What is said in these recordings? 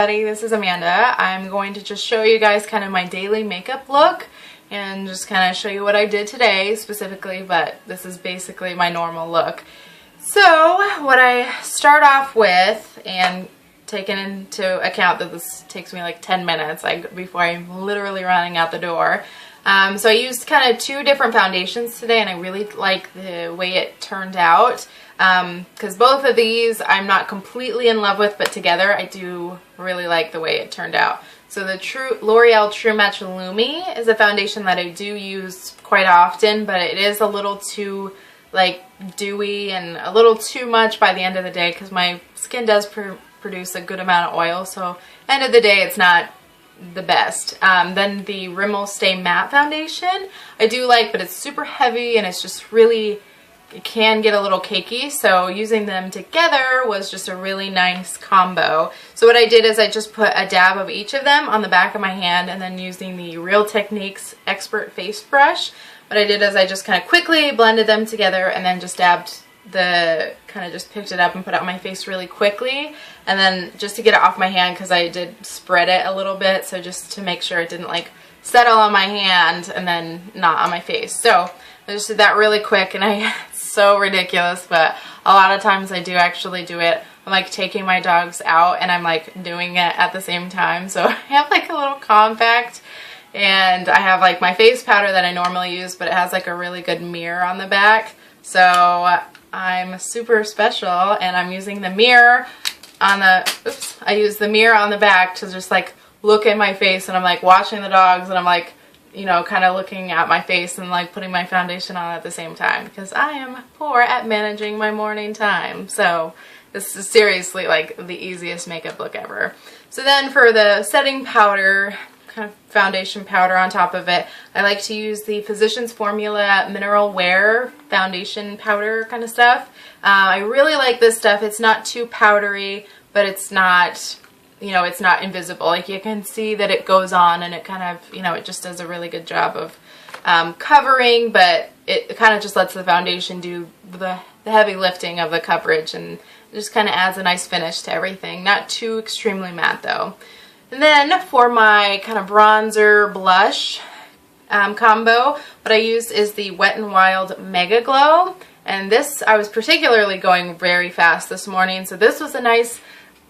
This is Amanda. I'm going to just show you guys kind of my daily makeup look and just kind of show you what I did today specifically, but this is basically my normal look. So what I start off with, and taking into account that this takes me like 10 minutes before I'm literally running out the door. So I used kind of two different foundations today, and I really like the way it turned out. Because both of these I'm not completely in love with, but together I do really like the way it turned out. So the L'Oreal True Match Lumi is a foundation that I do use quite often, but it is a little too like dewy and a little too much by the end of the day because my skin does produce a good amount of oil, so end of the day it's not the best. Then the Rimmel Stay Matte Foundation I do like, but it's super heavy and it's just really, it can get a little cakey, so using them together was just a really nice combo. So what I did is I just put a dab of each of them on the back of my hand, and then using the Real Techniques Expert Face Brush, what I did is I just kind of quickly blended them together and then just dabbed just picked it up and put it on my face really quickly, and then just to get it off my hand because I did spread it a little bit, so just to make sure it didn't like settle on my hand and then not on my face. So I just did that really quick, and it's so ridiculous, but a lot of times I do actually do it. I'm like taking my dogs out and I'm like doing it at the same time. So I have like a little compact, and I have like my face powder that I normally use, but it has like a really good mirror on the back. So I'm super special, and I'm using the mirror on the, I use the mirror on the back to just like look at my face, and I'm like watching the dogs, and I'm like, you know, kind of looking at my face and like putting my foundation on at the same time because I am poor at managing my morning time. So this is seriously like the easiest makeup look ever. So then for the setting powder, kind of foundation powder on top of it, I like to use the Physicians Formula Mineral Wear foundation powder kind of stuff. I really like this stuff. It's not too powdery, but it's not, you know, it's not invisible. Like you can see that it goes on, and it kind of, you know, it just does a really good job of covering, but it kind of just lets the foundation do the heavy lifting of the coverage, and it just kind of adds a nice finish to everything. Not too extremely matte though. And then for my kind of bronzer blush combo, what I used is the Wet n Wild Mega Glow, and this I was particularly going very fast this morning, so this was a nice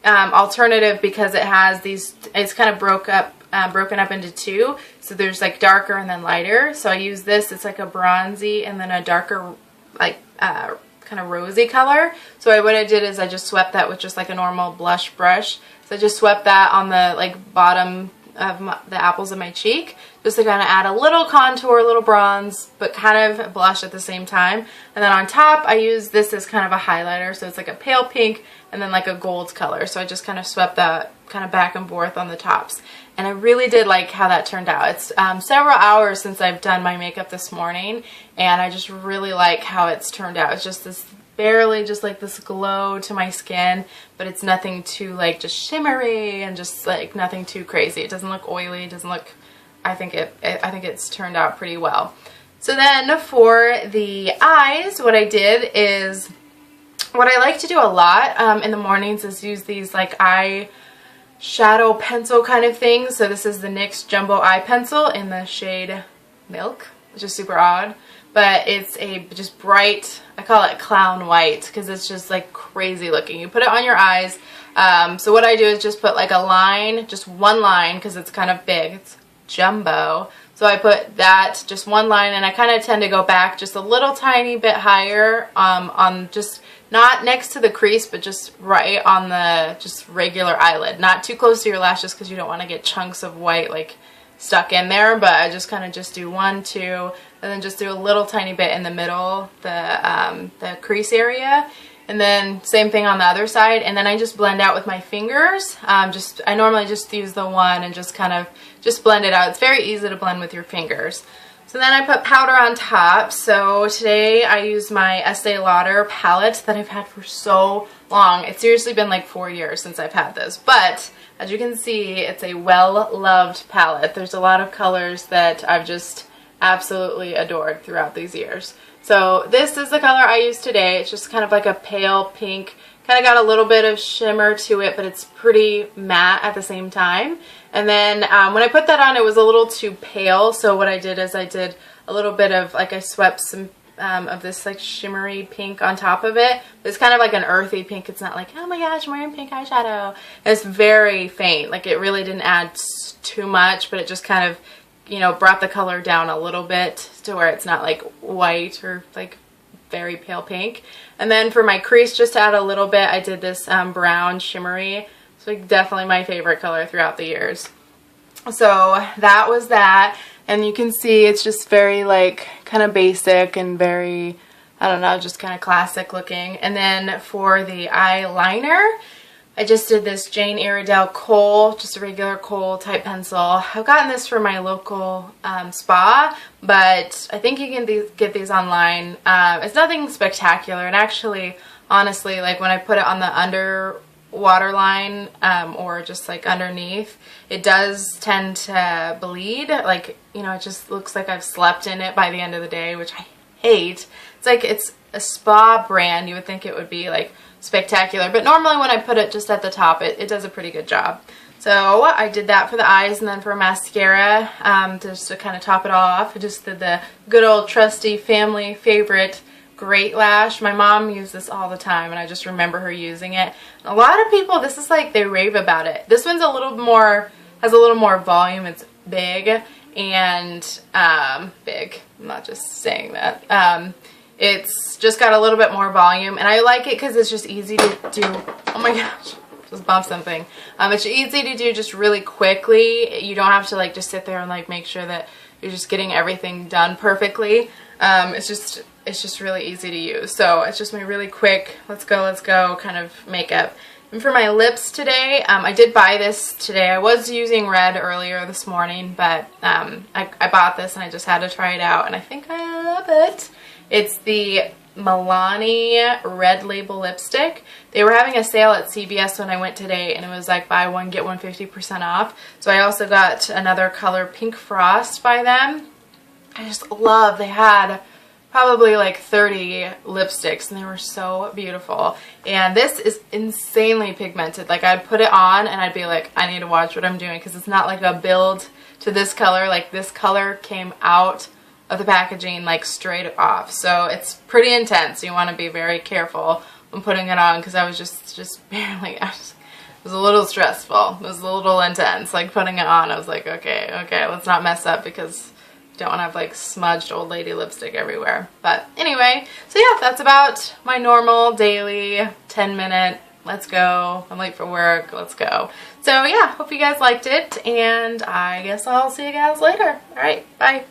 alternative because it has these, it's kind of broken up into two, so there's like darker and then lighter. So I use this, it's like a bronzy and then a darker like kind of rosy color. So what I did is I just swept that with just like a normal blush brush. So I just swept that on the like bottom of the apples of my cheek, just to kind of add a little contour, a little bronze, but kind of blush at the same time. And then on top I use this as kind of a highlighter, so it's like a pale pink and then like a gold color. So I just kind of swept that kind of back and forth on the tops, and I really did like how that turned out. It's several hours since I've done my makeup this morning, and I just really like how it's turned out. It's just this barely just like this glow to my skin, but it's nothing too like just shimmery and just like nothing too crazy. It doesn't look oily, it doesn't look, I think it's turned out pretty well. So then for the eyes, what I did is, what I like to do a lot in the mornings is use these like eye shadow pencil kind of things. So this is the NYX Jumbo Eye Pencil in the shade Milk, which is super odd. But it's a just bright, I call it clown white because it's just like crazy looking. You put it on your eyes. So what I do is just put like a line, just one line, because it's kind of big. It's jumbo. So I put that, just one line, and I kind of tend to go back just a little tiny bit higher on just not next to the crease, but just right on the just regular eyelid. Not too close to your lashes because you don't want to get chunks of white like stuck in there, but I just kind of just do 1, 2, and then just do a little tiny bit in the middle, the crease area, and then same thing on the other side, and then I just blend out with my fingers. I normally just use the one and just kind of just blend it out. It's very easy to blend with your fingers. So then I put powder on top. So today I used my Estee Lauder palette that I've had for so long. It's seriously been like 4 years since I've had this, but as you can see, it's a well-loved palette. There's a lot of colors that I've just absolutely adored throughout these years. So this is the color I used today. It's just kind of like a pale pink, Kind of got a little bit of shimmer to it, but it's pretty matte at the same time. And then when I put that on, it was a little too pale, so what I did is I did a little bit of, like, I swept some of this like shimmery pink on top of it. It's kind of like an earthy pink. It's not like, oh my gosh, I'm wearing pink eyeshadow. It's very faint. Like, it really didn't add too much, but it just kind of, you know, brought the color down a little bit to where it's not like white or like very pale pink. And then for my crease, just to add a little bit, I did this brown shimmery. It's like definitely my favorite color throughout the years. So that was that. And you can see it's just very like kind of basic and very, I don't know, just kind of classic looking. And then for the eyeliner, I just did this Jane Iredale kohl, just a regular kohl type pencil. I've gotten this from my local spa, but I think you can get these online. It's nothing spectacular, and actually, honestly, like when I put it on the underwater line or just like underneath, it does tend to bleed. Like, you know, it just looks like I've slept in it by the end of the day, which I hate. It's like, it's a spa brand. You would think it would be like spectacular, but normally when I put it just at the top, it does a pretty good job. So I did that for the eyes, and then for mascara, just to kind of top it all off, I just did the good old trusty family favorite Great Lash. My mom used this all the time, and I just remember her using it. And a lot of people, this is like, they rave about it. This one's a little more, has a little more volume. It's big and big. I'm not just saying that. It's just got a little bit more volume, and I like it because it's just easy to do. Oh my gosh, just bumped something. It's easy to do just really quickly. You don't have to like just sit there and like make sure that you're just getting everything done perfectly. It's just really easy to use. So it's just my really quick, let's go kind of makeup. And for my lips today, I did buy this today. I was using red earlier this morning, but I bought this and I just had to try it out, and I think I love it. It's the Milani Red Label lipstick. They were having a sale at CVS when I went today, and it was like buy one get one 50% off. So I also got another color, Pink Frost, by them. I just love, they had probably like 30 lipsticks, and they were so beautiful. And this is insanely pigmented. Like, I'd put it on and I'd be like, I need to watch what I'm doing, because it's not like a build to this color. Like, this color came out of the packaging like straight off. So it's pretty intense. You want to be very careful when putting it on, because I was just barely, it was a little stressful. It was a little intense. Like, putting it on, I was like, okay, let's not mess up, because you don't want to have like smudged old lady lipstick everywhere. But anyway, so yeah, that's about my normal daily 10-minute, let's go, I'm late for work, let's go. So yeah, hope you guys liked it, and I guess I'll see you guys later. Alright, bye.